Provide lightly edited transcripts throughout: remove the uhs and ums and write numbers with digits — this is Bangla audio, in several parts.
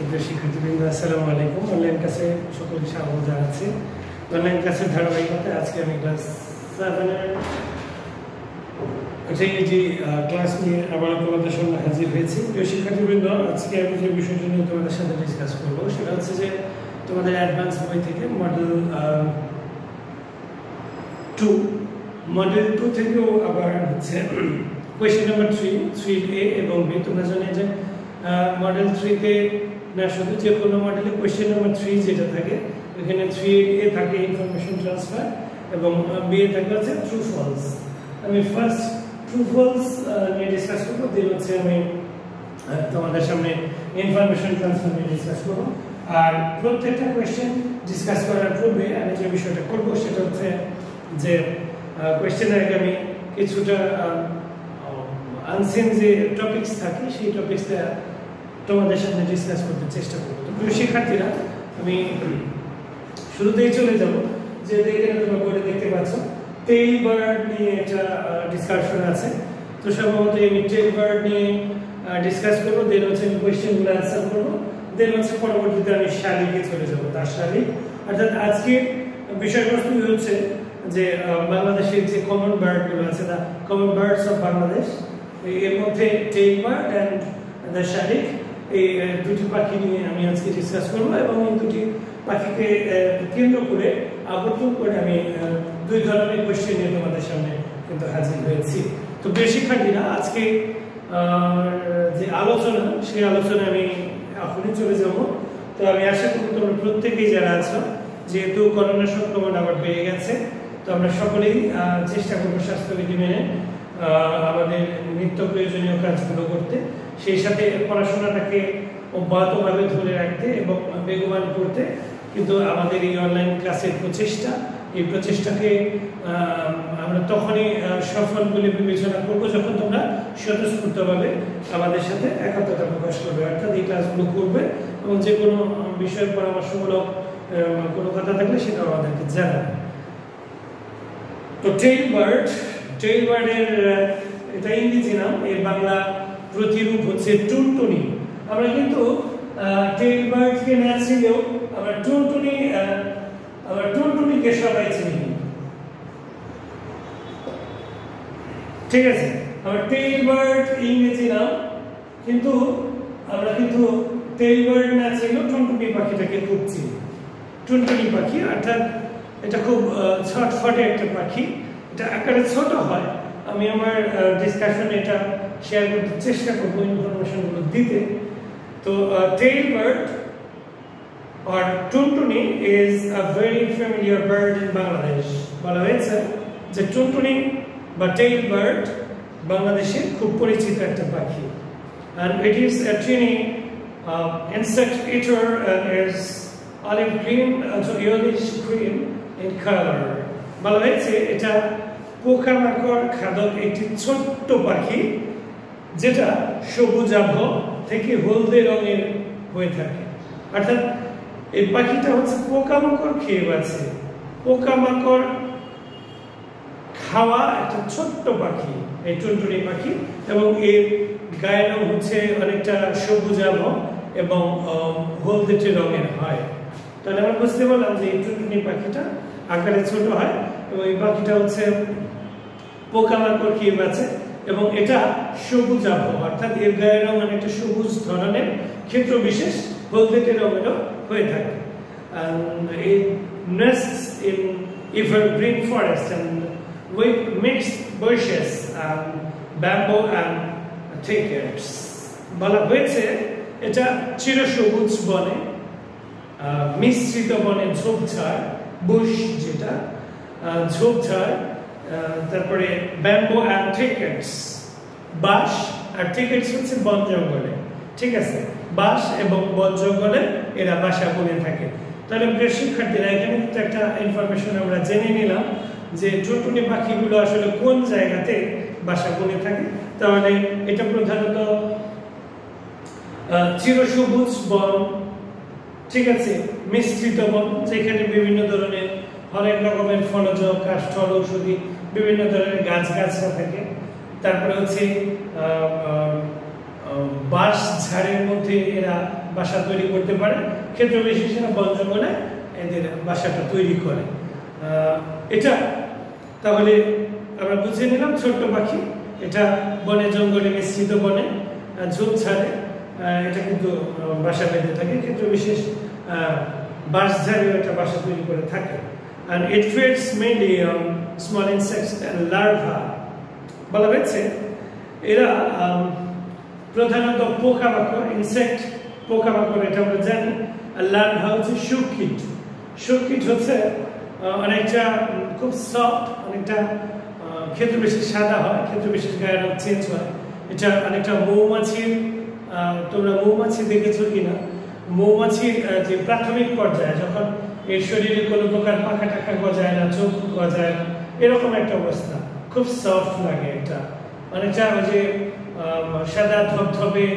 সুপ্রিয় শিক্ষার্থীবৃন্দ, আসসালামু আলাইকুম। অনলাইন ক্লাসে সকলকে স্বাগত জানাচ্ছি। অনলাইন ক্লাসের ধারাবাহিকতায় আজকে আমি ক্লাস 7-এর ক্লাস নিয়ে আবার তোমাদের সামনে হাজির হয়েছি। প্রিয় শিক্ষার্থীবৃন্দ, আজকে আমি যে বিষয়টি নিয়ে তোমাদের সাথে ডিসকাস করবো সেটা হচ্ছে যে তোমাদের অ্যাডভান্স বই থেকে মডেল 2 থেকেও আবার হচ্ছে কোয়েশ্চেন নাম্বার 3A এবং B। তোমরা জানো যে মডেল 3-তে না শুধু যে কোনো মডেলে কোয়েশ্চেন নাম্বার 3 যেটা থাকে এখানে 3A থাকে ইনফরমেশন ট্রান্সফার এবং B এ থাকে হচ্ছে ট্রু ফলস। আমি ফার্স্ট ট্রু ফলস নিয়ে ডিসকাস করবো, দেন হচ্ছে আমি তোমাদের সামনে ইনফরমেশন ট্রান্সফার নিয়ে ডিসকাস করবো। আর প্রত্যেকটা কোয়েশ্চেন ডিসকাস করার পূর্বে আমি যে বিষয়টা করবো সেটা হচ্ছে যে কোয়েশ্চেনের আগে আমি কিছুটা আনসিন যে টপিকস থাকে সেই টপিকসটা তোমাদের সামনে ডিসকাস করতে চেষ্টা করবো। তো প্রিয় শিক্ষার্থীরা, আমি শুরুতেই চলে যাব যে এখানে তোমরা বোর্ডে দেখতে পাচ্ছ টেইল বার্ড নিয়ে একটা ডিসকাশন আছে। তো সম্ভবত আমি টেইল বার্ড নিয়ে ডিসকাস করবো, দেন হচ্ছে আমি কোয়েশ্চেনগুলো আনসার করবো, দেন হচ্ছে পরবর্তীতে আমি শালিকে চলে যাবো। তার শালিক অর্থাৎ আজকের বিষয়বস্তু হচ্ছে যে বাংলাদেশের যে কমন বার্ডগুলো আছে, দা কমন বার্ডস অফ বাংলাদেশ, এর মধ্যে টেইল বার্ড অ্যান্ড দ্য শালিক, এই দুটি পাখি নিয়ে আমি আজকে ডিসকাস করবো এবং এই দুটি পাখিকে কেন্দ্র করে আবর্তন করে আমি দুই ধরনের কোয়েশ্চেন নিয়ে তোমাদের সামনে কিন্তু হাজির হয়েছি। তো প্রিয় শিক্ষার্থীরা, আজকে যে আলোচনা সেই আলোচনায় আমি এখনই চলে যাব। তো আমি আশা করি তোমরা প্রত্যেকেই যারা আছো, যেহেতু করোনা সংক্রমণ আবার বেড়ে গেছে, তো আমরা সকলেই চেষ্টা করবো স্বাস্থ্যবিধি মেনে আমাদের নিত্য প্রয়োজনীয় কাজগুলো করতে, সেই সাথে পড়াশোনাটাকে অব্যাহতভাবে ধরে রাখতে এবং বেগবান করতে। কিন্তু আমাদের এই অনলাইন ক্লাসের এই প্রচেষ্টাকে আমরা তখনই সফল বলে বিবেচনা করবো যখন তোমরা স্বতঃস্ফূর্তভাবে আমাদের সাথে একাত্মতা প্রকাশ করবে, অর্থাৎ এই ক্লাসগুলো করবে এবং যে কোনো বিষয়ের পরামর্শমূলক কোনো কথা থাকলে সেটাও আমাদেরকে জানাবে। তো টেইল বার্ডের এটা ইংরেজি নাম, এর বাংলা প্রতিরূপ হচ্ছে টুনটুনি। আমরা কিন্তু টেইল বার্ডকে না চিনেও আমরা টুনটুনিকে সবাই চিনি, ঠিক আছে। আমরা টেইল বার্ড ইংরেজি নাম, কিন্তু আমরা টেইল বার্ড না চিনেও টুনটুনি পাখিটাকে খুব চিনি। টুনটুনি পাখি অর্থাৎ এটা খুব ছটফটে একটা পাখি, এটা আকারে ছোট হয়। আমি আমার ডিসকাশনে এটা শেয়ার করতে চেষ্টা করবো, ইনফরমেশনগুলো দিতে। তো টেইল বার্ড or টুনটুনি is a very familiar bird in Bangladesh. বলা হয়েছে যে টুনটুনি বা টেইল বার্ড বাংলাদেশে খুব পরিচিত একটা পাখি, and it is a tiny insect eater and is olive green to yellowish green in color. বলা হয়েছে এটা পোকামাকড় খাদক একটি ছোট্ট পাখি যেটা সবুজাভ থেকে হলদে রঙের হয়ে থাকে। অর্থাৎ এই পাখিটা হচ্ছে পোকামাকড় খেয়ে বাঁচে, পোকামাকড় খাওয়া একটা ছোট্ট পাখি এই টুনটুনি পাখি, এবং এর গায়ের রং হচ্ছে অনেকটা সবুজাভ এবং হলদেটে রঙের হয়। তাহলে আমরা বুঝতে পারলাম যে এই টুনটুনি পাখিটা আকারে ছোট হয় এবং এই পাখিটা হচ্ছে পোকামাকড় খেয়ে বাঁচে এবং এটা সবুজাভ, অর্থাৎ এর গায়ের রং অনেকটা সবুজ ধরনের, ক্ষেত্র বিশেষ হলদেটে রঙেরও হয়ে থাকে। And it nests in evergreen forest and with mixed bushes and bamboo and thickets. বলা হয়েছে এটা চিরসবুজ বনে, মিশ্রিত বনে ঝোপঝাড়, বুশ যেটা ঝোপঝাড়, তারপরে ব্যাম্বো অ্যান্ড থিকেটস, বাঁশ আর থিকেটস হচ্ছে বন জঙ্গলে, ঠিক আছে। বাঁশ এবং বন জঙ্গলে এরা বাসা বুনে থাকে। তাহলে প্রিয় শিক্ষার্থীরা, এখানে কিন্তু একটা ইনফরমেশন আমরা জেনে নিলাম যে টুনটুনি পাখিগুলো আসলে কোন জায়গাতে বাসা বুনে থাকে। তাহলে এটা প্রধানত চিরসবুজ বন, ঠিক আছে, মিশ্রিত বন, যেখানে বিভিন্ন ধরনের অনেক রকমের ফলজ, কাষ্ঠল, ঔষধি বিভিন্ন ধরনের গাছগাছরা থাকে। তারপরে হচ্ছে বাঁশ ঝাড়ের মধ্যে এরা বাসা তৈরি করতে পারে, ক্ষেত্র বিশেষে বন জঙ্গলে এদের বাসাটা তৈরি করে। এটা তাহলে আমরা বুঝে নিলাম ছোট্ট পাখি, এটা বনে জঙ্গলে মিশ্রিত বনে ঝোপঝাড়ে এটা কিন্তু বাসা বেঁধে থাকে, ক্ষেত্র বিশেষ বাঁশ ঝাড়ে এটা বাসা তৈরি করে থাকে। and it feeds mainly on small insects and larvae। বলা হয়েছে এরা প্রধানত পোকামাকড়, ইনসেক্ট পোকামাকড় এটা আমরা জানি, আর লার্ভা হচ্ছে শুককীট। শুককীট হচ্ছে অনেকটা খুব সফট, অনেকটা ক্ষেত্র বিশেষ সাদা হয়, ক্ষেত্র বিশেষ গায়ের রং চেঞ্জ হয়। এটা অনেকটা মৌমাছির, তোমরা মৌমাছি দেখেছো কিনা, মৌমাছির যে প্রাথমিক পর্যায়ে যখন এর শরীরে কোনো প্রকার পাখা টাখা গজায় না, চোখ গজায় না, এরকম একটা অবস্থা, খুব সফট লাগে। এটা অনেকটা ওই যে সাদা ধবধবে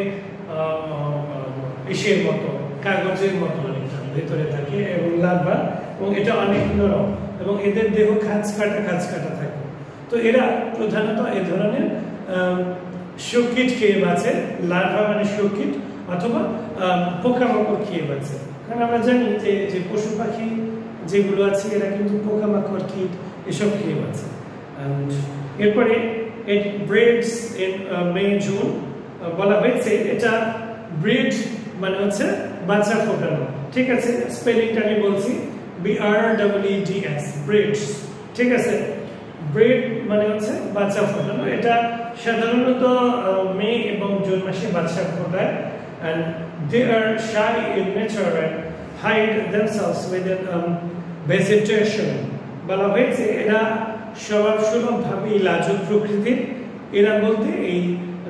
ইসের মতো, কাগজের মতো অনেকটা ভেতরে থাকে এবং লার্ভা, এবং এটা অনেক নরম এবং এদের দেহ খাঁজ কাটা থাকে। তো এরা প্রধানত এ ধরনের শুককীট খেয়ে বাঁচে, লার্ভা মানে শুককীট অথবা পোকামাকড় খেয়ে বাঁচে। কারণ আমরা জানি যে পশু পাখি যেগুলো আছে এরা কিন্তু পোকামাকড়, কীট এসব খেয়ে বাঁচে। এরপরে it breeds in May June। বলা হয়েছে এটা ব্রিড মানে হচ্ছে বাচ্চা ফোটানো, ঠিক আছে? স্পেলিংটা আমি বলছি, BREEDS, ব্রিডস, ঠিক আছে? ব্রিড মানে হচ্ছে বাচ্চা ফোটানো। এটা সাধারণত মে এবং জুন মাসে বাচ্চা ফোটায়। and they are shy in nature and hide themselves within vegetation। বলা হয়েছে এরা স্বভাবসুলভ ভাবে লাজুক প্রকৃতির। এরা বলতে এই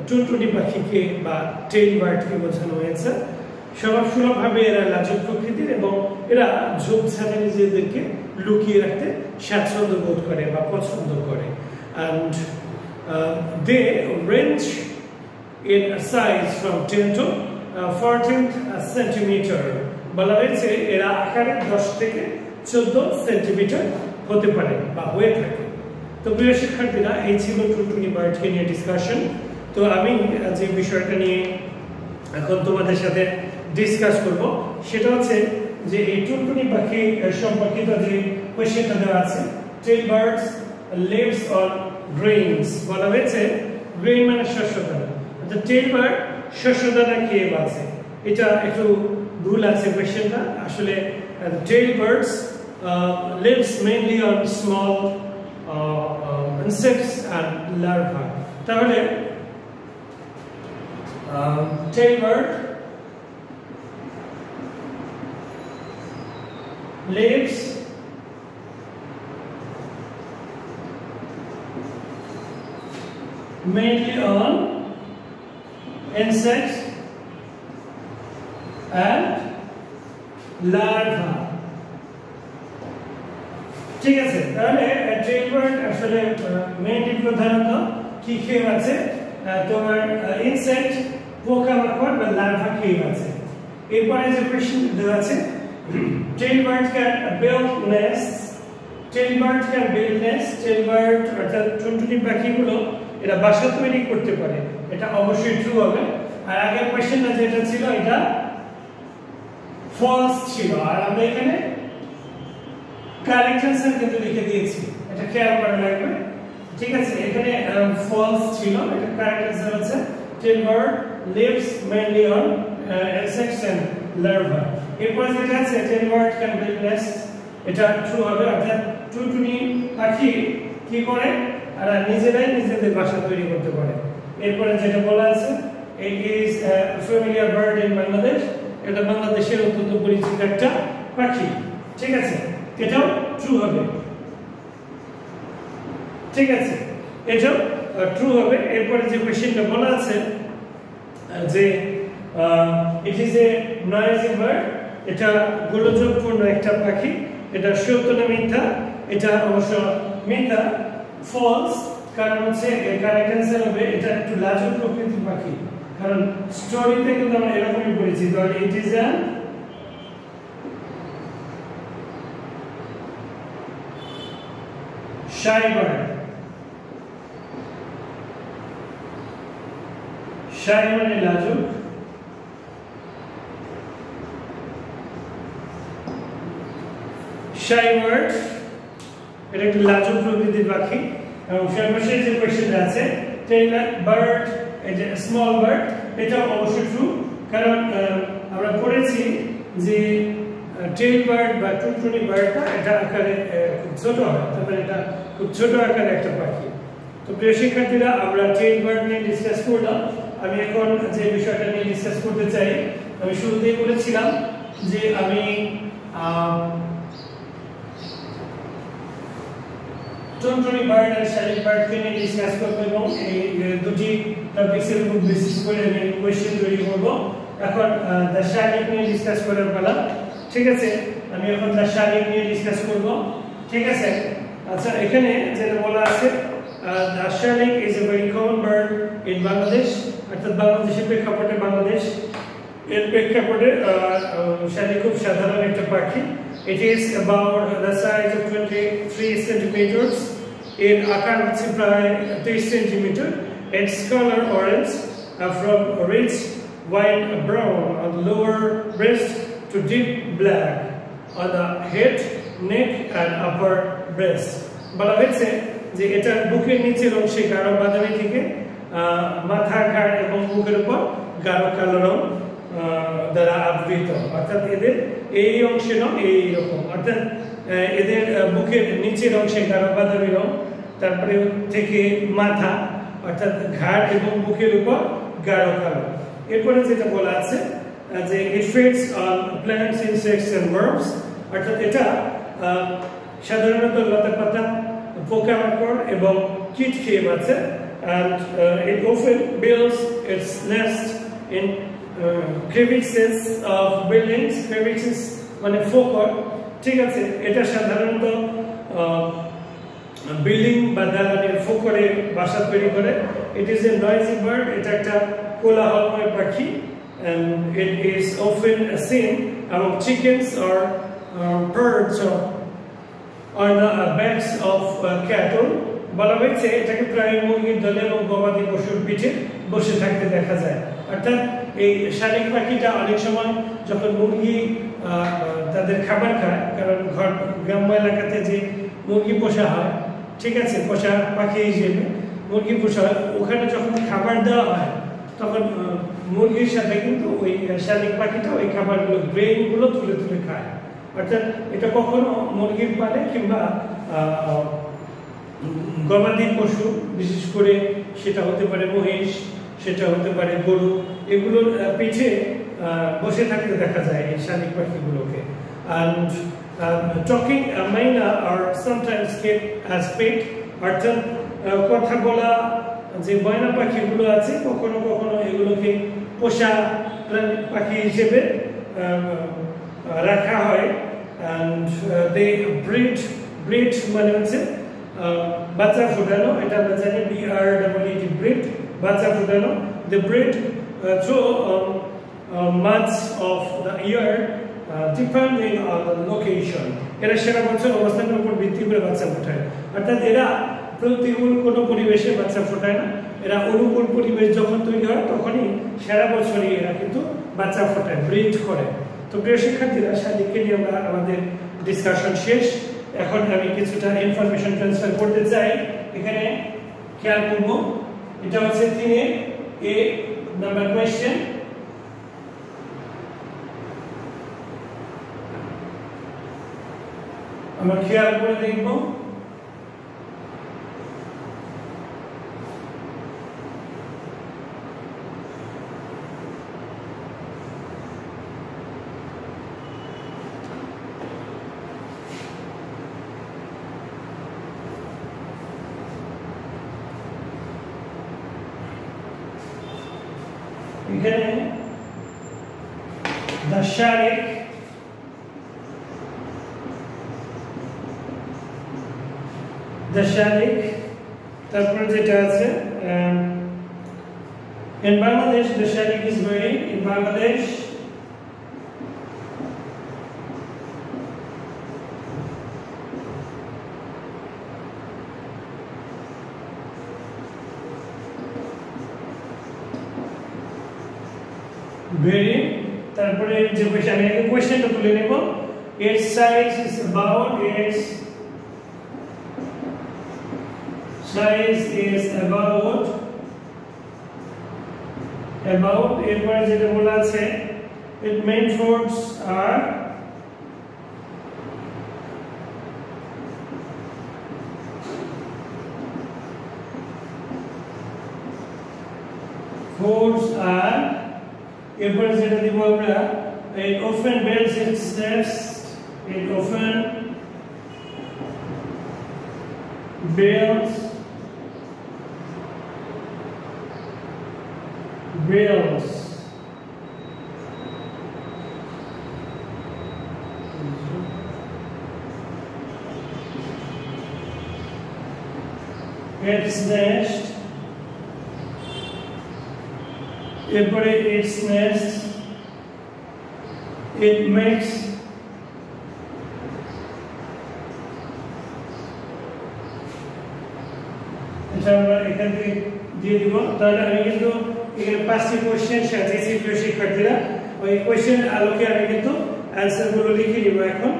টুনটুনি পাখিকে বা টেইল বার্ডকে বোঝানো হয়েছে। স্বভাবসুলভ ভাবে এরা লাজুক প্রকৃতির এবং এরা ঝোপঝাড়ে নিজেদেরকে লুকিয়ে রাখতে স্বাচ্ছন্দ্য বোধ করে বা পছন্দ করে। and they range in size from 10 to 14 centimetre. বলা হয়েছে এরা আকারে 10 থেকে 14 সেন্টিমিটার হতে পারে বা হয়ে থাকে। তো প্রিয় শিক্ষার্থীরা, এই ছিল টুনটুনি বার্ডকে নিয়ে ডিসকাশন। তো আমি যে বিষয়টা নিয়ে এখন তোমাদের সাথে ডিসকাস করব সেটা হচ্ছে যে এই টুনটুনি পাখি সম্পর্কিত যে কোয়েশ্চেনটা দেওয়া আছে, tail birds leaves on grains. বলা হয়েছে গ্রেইন মানে শস্যদানা, অর্থাৎ টেইল বার্ড শস্যদানা খেয়ে বাঁচে। এটা একটু ভুল আছে কোয়েশ্চেনটা, আসলে tail birds lives mainly on small insects and larvae। তাহলে tail bird lives mainly on insects and larvae। ঠিক আছে, তাহলে টেইল বার্ড আসলে মেইনলি প্রধানত কি খেয়ে আছে, তোমার ইনসেক্ট, পোকামাকড় বা লার্ভা খেয়ে আছে। এরপরে যে কোশ্চেন দেওয়া আছে, tail bird can build nest. Tail bird can build nest. Tail bird অর্থাৎ টুনটুনি পাখিগুলো এরা বাসা তৈরি করতে পারে, এটা অবশ্যই ট্রু হবে। আর আগের কোশ্চেনটা যেটা ছিল এটা ফলস ছিল, আর আমরা এখানে কারেক্ট অ্যানসার কিন্তু লিখে দিয়েছি, এটা খেয়াল করা লাগবে। ঠিক আছে, এখানে ফলস ছিল, এটা কারেক্ট অ্যানসার হচ্ছে tail bird lives mainly on insects and larva. এরপর যেটা আছে tail bird can build nest, এটা ট্রু হবে, অর্থাৎ টুনটুনি পাখি কি করে, আর নিজেরাই নিজেদের বাসা তৈরি করতে পারে। এরপরে যেটা বলা আছে it is familiar bird in Bangladesh, এটা বাংলাদেশের অত্যন্ত পরিচিত একটা পাখি। ঠিক আছে, এটাও ট্রু হবে। ঠিক আছে, এটাও ট্রু হবে। এরপরে যে কোশ্চেনটা বলা আছে যে it is a noisy bird, এটা গোলযোগপূর্ণ একটা পাখি, এটা সত্য না মিথ্যা? এটা অবশ্য মিথ্যা, ফলস। কারণ হচ্ছে কারেক্ট অ্যানসার হবে এটা একটু লাজুক প্রকৃতির পাখি, কারণ স্টোরিতে কিন্তু আমরা এরকমই পড়েছি। তাহলে it is a shy bird। শাই মানে লাজুক, শাই বার্ড এটা একটা লাজুক প্রকৃতির পাখি। এবং সর্বশেষ যে কোয়েশ্চেনটা আছে টেইল বার্ড, এটা স্মল বার্ড, এটা অবশ্যই ট্রু, কারণ আমরা পড়েছি যে টেইল বার্ড বা টুনটুনি বার্ডটা এটা আকারে খুব ছোট হয়, তারপরে এটা খুব ছোট আকারের একটা পাখি। তো প্রিয় শিক্ষার্থীরা, আমরা টেইল বার্ড নিয়ে ডিসকাস করলাম। আমি এখন যে বিষয়টা নিয়ে ডিসকাস করতে চাই, আমি শুরুতেই বলেছিলাম যে আমি টুনটুনি বার্ড আর শালিক বার্ডকে নিয়ে ডিসকাস করব এবং এই দুটি টপিকসের উপর বেসিস করে আমি কোশ্চেন তৈরি করব। এখন দ্য শালিক নিয়ে ডিসকাস করার পালা, ঠিক আছে? আমি এখন দ্য শালিক নিয়ে ডিসকাস করব, ঠিক আছে? আচ্ছা, এখানে যেটা বলা আছে দ্য শালিক is a very common bird in Bangladesh, অর্থাৎ বাংলাদেশের প্রেক্ষাপটে, বাংলাদেশ এর প্রেক্ষাপটে শালিক খুব সাধারণ একটা পাখি। It is about the size of 23 centimeters. এর আকার হচ্ছে প্রায় 30 centimetre. Its color orange from rich white brown on the lower breast to deep black on the head, neck and upper breast. বলা হয়েছে যে এটা বুকের নিচের অংশে গাঢ় বাদামি থেকে মাথা, ঘাড় এবং মুখের উপর গাঢ় কালো রং দ্বারা আবৃত, অর্থাৎ এদের এই অংশে রং এইরকম, অর্থাৎ এদের বুকের নিচের অংশে গাঢ় বাদামি রং, তারপরে থেকে মাথা অর্থাৎ ঘাড় এবং বুকের উপর গাঢ় কালো। এরপরে যেটা বলা আছে যে it feeds on plants, insects and worms, অর্থাৎ এটা সাধারণত লতাপাতা, পোকামাকড় এবং কীট খেয়ে বাঁচে। and it often builds its nest in crevices of buildings, crevices মানে ফোকর, ঠিক আছে? এটা সাধারণত বিল্ডিং বা দালানের ফোকরে বাসা তৈরি করে। It is a noisy bird, এটা একটা কোলাহলময় পাখি, and it is often seen among chickens or birds on the backs of cattle. বলা হয়েছে এটাকে প্রায় মুরগির দলে এবং গবাদি পশুর পিঠে বসে থাকতে দেখা যায়। অর্থাৎ এই শালিক পাখিটা অনেক সময় যখন মুরগি তাদের খাবার খায়, কারণ গ্রাম্য এলাকাতে যে মুরগি পোষা হয়, ঠিক আছে, পোষা পাখি হিসেবে মুরগি পোষা হয়, ওখানে যখন খাবার দেওয়া হয় তখন মুরগির সাথে কিন্তু ওই শালিক পাখিটা ওই খাবারগুলো, গ্রেইনগুলো তুলে তুলে খায়। অর্থাৎ এটা কখনো মুরগির পালে কিংবা গবাদি পশু, বিশেষ করে সেটা হতে পারে মহিষ, সেটা হতে পারে গরু, এগুলোর পিঠে বসে থাকতে দেখা যায় এই শালিক পাখিগুলোকে। and talking myna are sometimes kept as pet, অর্থাৎ কথা বলা যে ময়না পাখিগুলো আছে কখনো কখনো এগুলোকে পোষা পাখি হিসেবে রাখা হয়। and they breed মানে হচ্ছে বাচ্চা ফোটানো, এটা আমরা জানি BREED, breed, বাচ্চা ফোটানো। they breed through months of the year depending on the location. এরা সারা বছর অবস্থানের উপর ভিত্তি করে বাচ্চা ফোটায়, অর্থাৎ এরা প্রতিকূল কোনো পরিবেশে বাচ্চা ফোটায় না, এরা অনুকূল পরিবেশ যখন তৈরি হয় তখনই সারা বছরই এরা কিন্তু বাচ্চা ফোটায়, ব্রিড করে। তো প্রিয় শিক্ষার্থীরা, শালিককে নিয়ে আমরা আমাদের ডিসকাশন শেষ। এখন আমি কিছুটা ইনফরমেশন ট্রান্সফার করতে চাই। এখানে খেয়াল করব, এটা হচ্ছে 3A নাম্বার কোয়েশ্চেন। আমরা খেয়াল করে দেখব এখানে the shark তারপরে যেটা আছে in Bangladesh the shark is very in Bangladesh very তারপরে যে কোশ্চেন আমি আগে কোশ্চেনটা তুলে নেব its size is about এরপরে যেটা বলা আছে its main forms are এরপরে যেটা দিব আমরা it often builds its nest builds its nest এরপরে its nest it makes এটা আমরা এখান থেকে দিয়ে দিব তাহলে আমি কিন্তু এখানে পাঁচটি কোশ্চেন সাজিয়েছি প্রিয় শিক্ষার্থীরা ওই কোশ্চেন আলোকে আমি কিন্তু অ্যানসার গুলো লিখে দিব এখন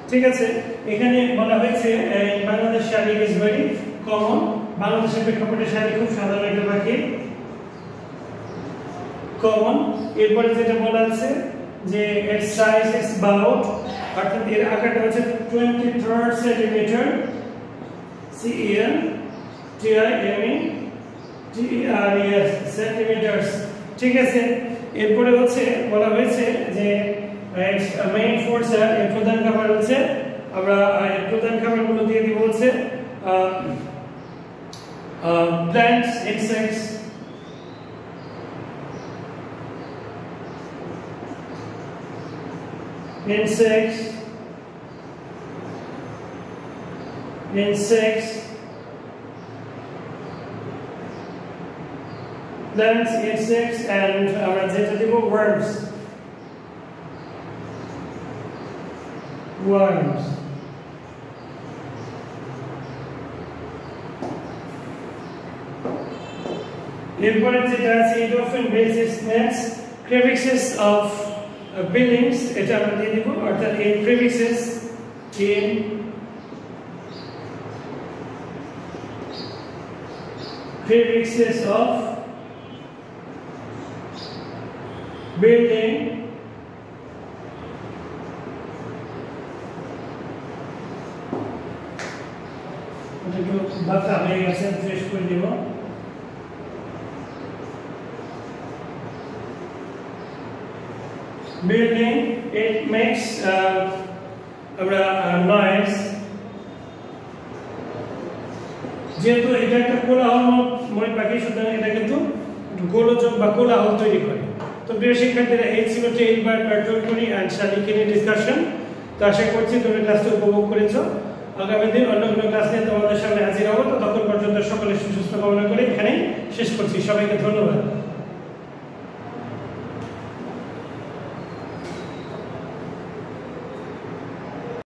ঠিক আছে এখানে বলা হয়েছে Bangladesh sari is very common বাংলাদেশের প্রেক্ষাপটে শাড়ি খুব সাধারণ একটা পাখি কমন এরপরে যেটা বলা আছে যে its size is about অর্থাৎ এর আকারটা হচ্ছে 23 সেন্টিমিটার CENTIMETERS সেন্টিমিটারস ঠিক আছে এরপরে হচ্ছে বলা হয়েছে যে মেইন ফোর্স এর প্রধান খাবার হচ্ছে আমরা এর প্রধান খাবারগুলো দিয়ে দিব হচ্ছে plants insects plants, insects, and আমরা যেটা দিব worms. এরপরে যেটা আছে it often builds its nests crevices of buildings এটা আমরা দিয়ে দিব অর্থাৎ in crevices of building এটা বাতা হয়ে গেছে ফ্রেশ করে দিব building it makes noise যেহেতু এটা একটা কোলাহলময় পাখি সুতরাং এটা কিন্তু গোলযোগ বা কোলাহল তৈরি করে তো প্রিয় শিক্ষার্থীরা এই ছিল 10 বার পার্ট 20 এন্ড শালিকে নিয়ে ডিসকাশন তো আশা করছি তোমরা ক্লাসটা উপভোগ করেছো আগামী দিন অন্য কোনো ক্লাস নিয়ে তোমাদের সামনে হাজির হব ততক্ষণ পর্যন্ত সকলের সুস্বাস্থ্য কামনা করে এখানেই শেষ করছি সবাইকে ধন্যবাদ